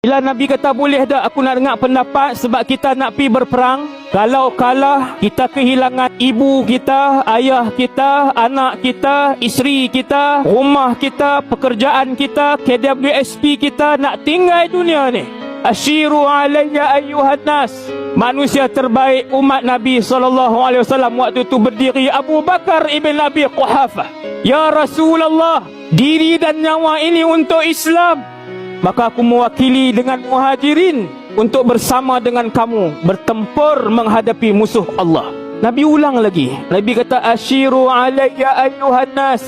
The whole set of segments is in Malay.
Bila Nabi kata boleh dah aku nak dengar pendapat sebab kita nak pergi berperang. Kalau kalah kita kehilangan ibu kita, ayah kita, anak kita, isteri kita, rumah kita, pekerjaan kita, KWSP kita, nak tinggal dunia ni. Asyiru alayya ayyuhan nas. Manusia terbaik umat Nabi SAW waktu itu berdiri Abu Bakar ibn Abi Quhafah. Ya Rasulullah, diri dan nyawa ini untuk Islam. Maka aku mewakili dengan muhajirin untuk bersama dengan kamu bertempur menghadapi musuh Allah. Nabi ulang lagi. Nabi kata asyiru alayya ayyuhan nas.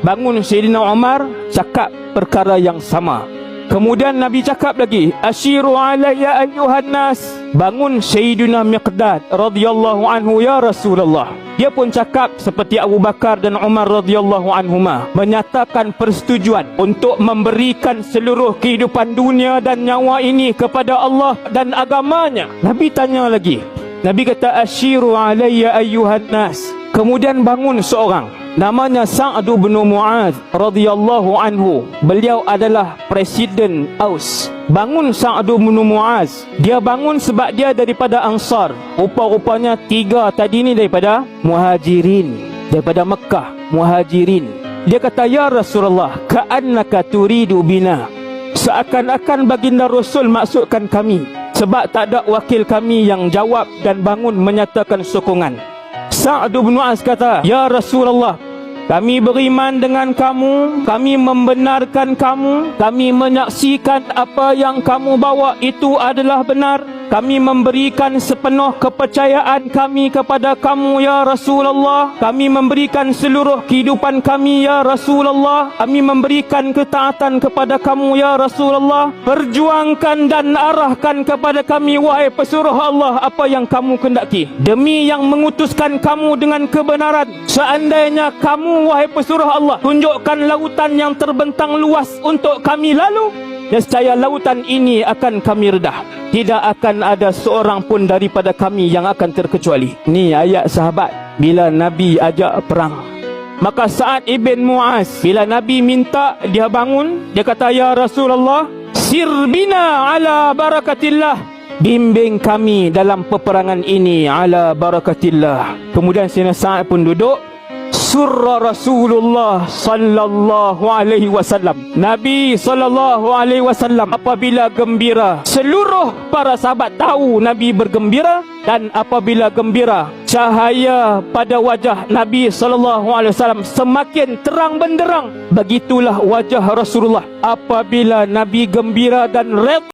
Bangun Sayyidina Umar cakap perkara yang sama. Kemudian Nabi cakap lagi asyiru alayya ayyuhan nas. Bangun Sayyidina Miqdad radhiyallahu anhu ya Rasulullah. Dia pun cakap seperti Abu Bakar dan Umar radhiyallahu anhuma, menyatakan persetujuan untuk memberikan seluruh kehidupan dunia dan nyawa ini kepada Allah dan agamanya. Nabi tanya lagi. Nabi kata asyiru alayya ayyuhan nas. Kemudian bangun seorang namanya Sa'd bin Mu'adz radhiyallahu anhu. Beliau adalah Presiden Aus. Bangun Sa'd bin Mu'adz. Dia bangun sebab dia daripada Ansar. Rupa-rupanya tiga tadi ni daripada Muhajirin, daripada Mekah, Muhajirin. Dia kata ya Rasulullah, ka'annaka turidu bina. Seakan-akan baginda Rasul maksudkan kami, sebab tak ada wakil kami yang jawab dan bangun menyatakan sokongan. Sa'd bin Mu'adz kata, ya Rasulullah, kami beriman dengan kamu, kami membenarkan kamu, kami menyaksikan apa yang kamu bawa itu adalah benar. Kami memberikan sepenuh kepercayaan kami kepada kamu ya Rasulullah. Kami memberikan seluruh kehidupan kami ya Rasulullah. Kami memberikan ketaatan kepada kamu ya Rasulullah. Perjuangkan dan arahkan kepada kami wahai pesuruh Allah apa yang kamu kendaki. Demi yang mengutuskan kamu dengan kebenaran. Seandainya kamu wahai pesuruh Allah tunjukkan lautan yang terbentang luas untuk kami lalu, nescaya lautan ini akan kami redah. Tidak akan ada seorang pun daripada kami yang akan terkecuali. Ni ayat sahabat bila Nabi ajak perang. Maka Sa'd ibn Mu'adz bila Nabi minta dia bangun, dia kata ya Rasulullah, sir bina ala barakatillah. Bimbing kami dalam peperangan ini ala barakatillah. Kemudian Sayyidina Sa'd pun duduk. Surra Rasulullah sallallahu alaihi wasallam. Nabi sallallahu alaihi wasallam apabila gembira, seluruh para sahabat tahu Nabi bergembira, dan apabila gembira, cahaya pada wajah Nabi sallallahu alaihi wasallam semakin terang benderang. Begitulah wajah Rasulullah apabila Nabi gembira dan redha.